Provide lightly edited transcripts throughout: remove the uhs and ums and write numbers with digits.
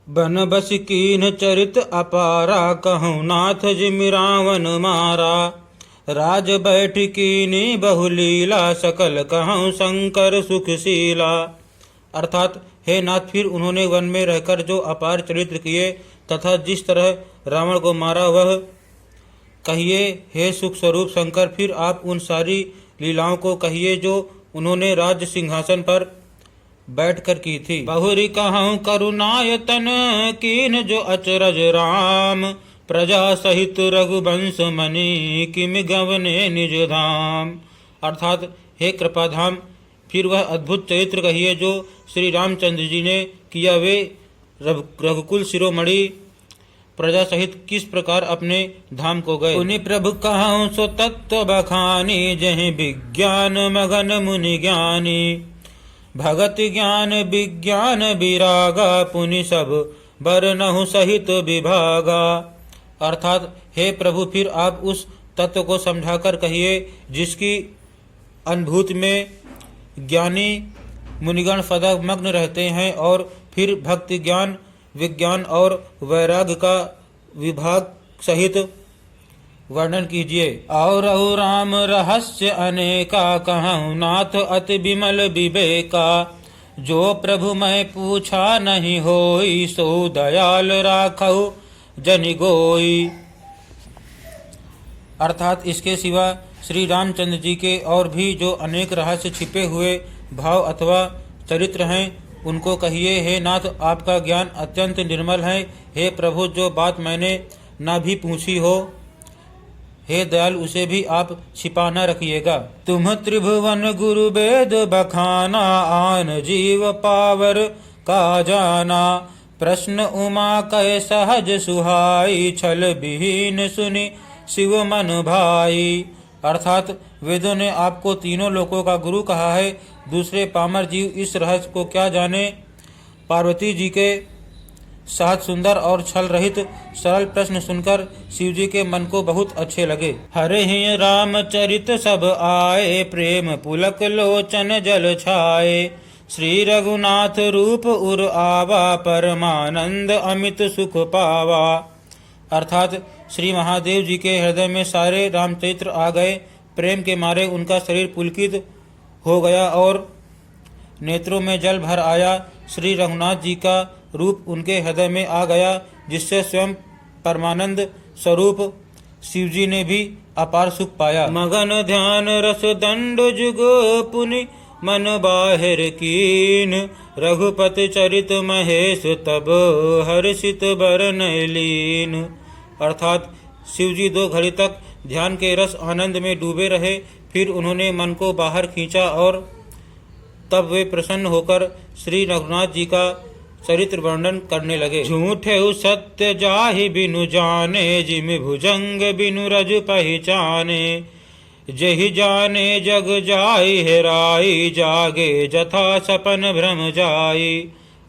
बन बस कीन चरित अपारा, कहूँ नाथ जिमि रावण मारा। राज बैठ कीनी बहुलीला, सकल कहूँ शंकर सुखशीला। अर्थात हे नाथ, फिर उन्होंने वन में रहकर जो अपार चरित्र किए तथा जिस तरह रावण को मारा वह कहिए। हे सुख स्वरूप शंकर, फिर आप उन सारी लीलाओं को कहिए जो उन्होंने राज्य सिंहासन पर बैठकर की थी। बहुरी कहूँ करुणायतन, कीन जो अचरज राम। प्रजा सहित रघुवंश मणि, किम गवने निज धाम। अर्थात हे कृपाधाम, फिर वह अद्भुत चरित्र कहिए जो श्री रामचंद्र जी ने किया। वे रघुकुल शिरोमणि प्रजा सहित किस प्रकार अपने धाम को गए। उन्हीं प्रभु कहूँ सो तत्व बखानी, जहि विज्ञान मगन मुनि ज्ञानी। भगत ज्ञान विज्ञान विरागा, पुनि सब बरनहु सहित विभागा। अर्थात हे प्रभु, फिर आप उस तत्व को समझाकर कहिए जिसकी अनुभूति में ज्ञानी मुनिगण सदा मग्न रहते हैं, और फिर भक्ति ज्ञान विज्ञान और वैराग्य का विभाग सहित वर्णन कीजिए। और राम रहस्य अनेका, कहूँ नाथ अति विमल विवेका। जो प्रभु मैं पूछा नहीं होई, सो दयाल राखहु जनि गोई। अर्थात इसके सिवा श्री रामचंद्र जी के और भी जो अनेक रहस्य छिपे हुए भाव अथवा चरित्र हैं उनको कहिए। हे नाथ, आपका ज्ञान अत्यंत निर्मल है। हे प्रभु, जो बात मैंने ना भी पूछी हो, हे दयाल, उसे भी आप छिपा न रखिएगा। तुम त्रिभुवन गुरु वेद बखाना, आन जीव पावर का जाना। प्रश्न उमा कह सहज सुहाई, छल विहीन सुनि शिव मन भाई। अर्थात वेदों ने आपको तीनों लोकों का गुरु कहा है, दूसरे पामर जीव इस रहस्य को क्या जाने। पार्वती जी के साथ सुंदर और छल रहित सरल प्रश्न सुनकर शिव जी के मन को बहुत अच्छे लगे। हरे ही रामचरित सब आए, प्रेम पुलक लोचन जल छाए। श्री रघुनाथ रूप उर आवा, परमानंद अमित सुख पावा। अर्थात श्री महादेव जी के हृदय में सारे रामचरित्र आ गए। प्रेम के मारे उनका शरीर पुलकित हो गया और नेत्रों में जल भर आया। श्री रघुनाथ जी का रूप उनके हृदय में आ गया, जिससे स्वयं परमानंद स्वरूप शिव जी ने भी अपार सुख पाया। मगन ध्यान रस दंड जुग, पुनि मन बाहिर कीन। रघुपति चरित महेश, तब हर्षित बरन लीन। अर्थात शिव जी 2 घड़ी तक ध्यान के रस आनंद में डूबे रहे, फिर उन्होंने मन को बाहर खींचा और तब वे प्रसन्न होकर श्री रघुनाथ जी का चरित्र वर्णन करने लगे। झूठे सत्य जाहि बिनु जाने, जिमि भुजंग बिनु रज पहचाने। जहि जाने जग जाई हेराई, जागे जथा सपन भ्रम जाई।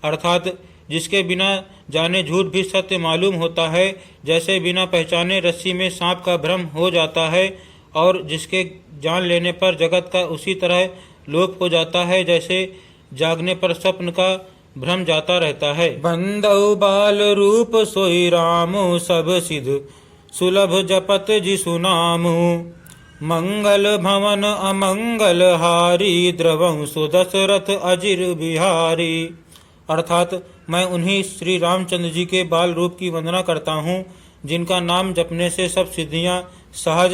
अर्थात जिसके बिना जाने झूठ भी सत्य मालूम होता है, जैसे बिना पहचाने रस्सी में सांप का भ्रम हो जाता है, और जिसके जान लेने पर जगत का उसी तरह लोप हो जाता है, जैसे जागने पर स्वप्न का भ्रम जाता रहता है। बंदौ बाल रूप सोई रामु, सब सिद्ध सुलभ जपत जिसु नामु। मंगल भवन अमंगल हारी, द्रवं सुदशरथ अजिर बिहारी। अर्थात मैं उन्हीं श्री रामचंद्र जी के बाल रूप की वंदना करता हूँ, जिनका नाम जपने से सब सिद्धियाँ सहज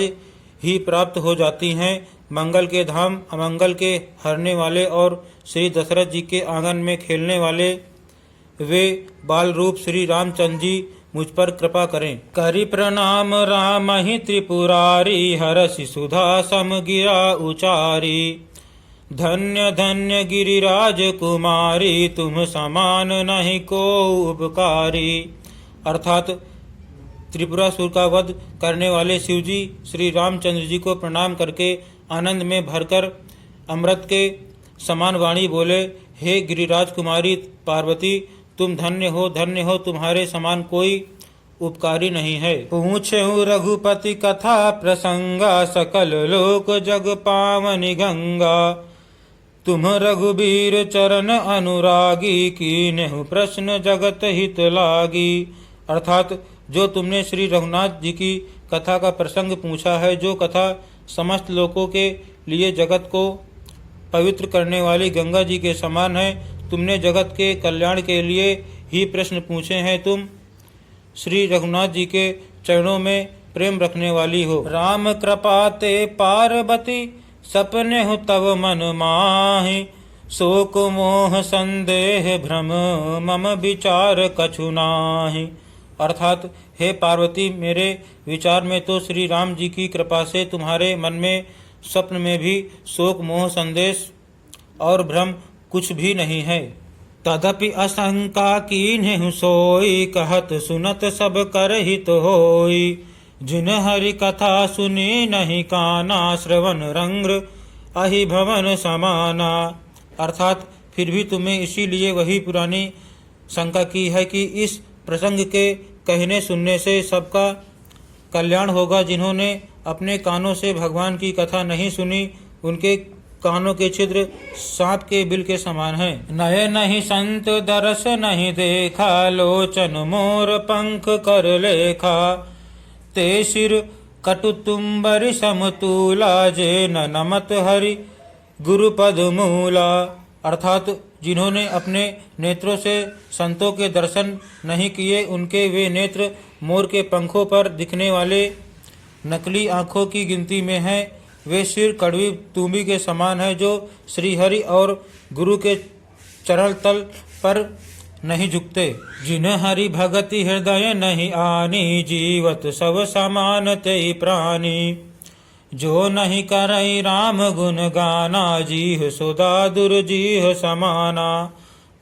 ही प्राप्त हो जाती हैं। मंगल के धाम, अमंगल के हरने वाले और श्री दशरथ जी के आंगन में खेलने वाले वे बाल रूप श्री रामचंद्र जी मुझ पर कृपा करें। करि प्रणाम राम ही त्रिपुरारी, हरषि सुधा सम गिरा उचारी। धन्य धन्य गिरिराज कुमारी, तुम समान नहीं को उपकारी। अर्थात त्रिपुरासुर का वध करने वाले शिवजी श्री रामचंद्र जी को प्रणाम करके आनंद में भरकर अमृत के समान वाणी बोले, हे गिरिराज कुमारी पार्वती, तुम धन्य हो, तुम्हारे समान कोई उपकारी नहीं है। पूछेहु रघुपति कथा प्रसंगा, सकल लोक जग पावनी गंगा। तुम रघुबीर चरण अनुरागी, कीन्हु प्रश्न जगत हित लागी। अर्थात जो तुमने श्री रघुनाथ जी की कथा का प्रसंग पूछा है, जो कथा समस्त लोगों के लिए जगत को पवित्र करने वाली गंगा जी के समान है, तुमने जगत के कल्याण के लिए ही प्रश्न पूछे हैं। तुम श्री रघुनाथ जी के चरणों में प्रेम रखने वाली हो। राम कृपा ते पार्वती, सपने हो तव मन माहि। शोक मोह संदेह भ्रम, मम विचार कछु नाहि। अर्थात हे पार्वती, मेरे विचार में तो श्री राम जी की कृपा से तुम्हारे मन में स्वप्न में भी शोक मोह संदेश और भ्रम कुछ भी नहीं है। तदपि आशंका कीन्हु सोई, कहत सुनत सब कर हित होई। जिन हरि कथा सुनी नहीं काना, श्रवण रंग अहि भवन समाना। अर्थात फिर भी तुम्हें इसीलिए वही पुरानी शंका की है कि इस प्रसंग के कहने सुनने से सबका कल्याण होगा। जिन्होंने अपने कानों से भगवान की कथा नहीं सुनी, उनके कानों के छिद्र सांप के बिल के समान हैं। नय नहीं संत दरस नहीं देखा, लोचन मोर पंख कर लेखा। ते सिर कटुतुम्बर समतूला, जे न नमत हरि गुरुपद मूला। अर्थात जिन्होंने अपने नेत्रों से संतों के दर्शन नहीं किए, उनके वे नेत्र मोर के पंखों पर दिखने वाले नकली आँखों की गिनती में हैं। वे सिर कड़वी तुम्बी के समान है, जो श्रीहरि और गुरु के चरण तल पर नहीं झुकते। जिन हरि भगति हृदय नहीं आनी, जीवत सब समान ते प्राणी। जो नहीं करई राम गुण गाना, जीह सुधा दुर्जीह समाना।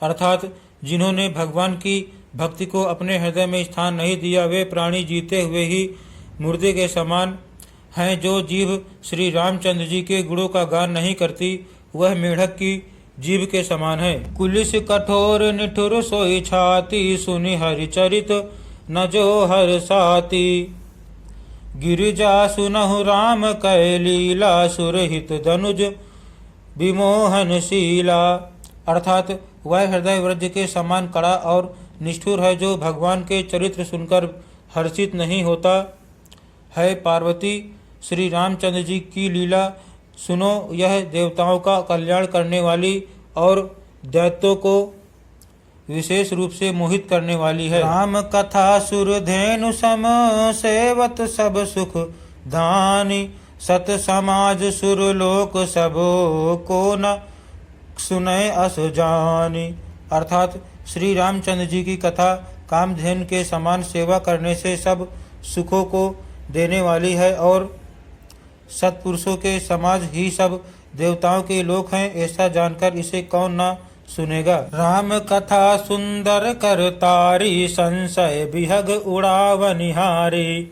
अर्थात जिन्होंने भगवान की भक्ति को अपने हृदय में स्थान नहीं दिया, वे प्राणी जीते हुए ही मुर्दे के समान हैं। जो जीभ श्री रामचंद्र जी के गुणों का गान नहीं करती, वह मेढक की जीभ के समान है। कुलिस कठोर निठुर सोई छाती, सुनि हरिचरित न जो हर साती। गिरिजा सुनहु राम कै लीला, सुरहित धनुज विमोहनशीला। अर्थात वह हृदय वज्र के समान कड़ा और निष्ठुर है, जो भगवान के चरित्र सुनकर हर्षित नहीं होता है। पार्वती, श्री रामचंद्र जी की लीला सुनो, यह देवताओं का कल्याण करने वाली और दैत्यों को विशेष रूप से मोहित करने वाली है। राम कथा सुरधेनु सम, सेवत सब सुख धानी। सत समाज सुरलोक सबो, को न सुनय अस जानी। अर्थात श्री रामचंद्र जी की कथा कामधेनु के समान सेवा करने से सब सुखों को देने वाली है, और सत्पुरुषों के समाज ही सब देवताओं के लोक हैं। ऐसा जानकर इसे कौन ना सुनेगा। राम कथा सुंदर कर तारी, संशय विहग उड़ावनिहारी।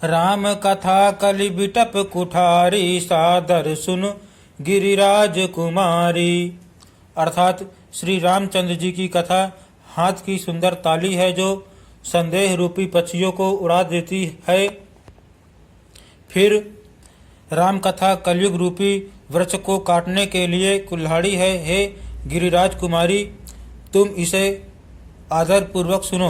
राम कथा कलि बिटप कुठारी, सादर सुन गिरिराज कुमारी। अर्थात श्री रामचंद्र जी की कथा हाथ की सुंदर ताली है, जो संदेह रूपी पक्षियों को उड़ा देती है। फिर राम कथा कलयुग रूपी वृक्ष को काटने के लिए कुल्हाड़ी है। हे गिरिराज कुमारी, तुम इसे आदर पूर्वक सुनो।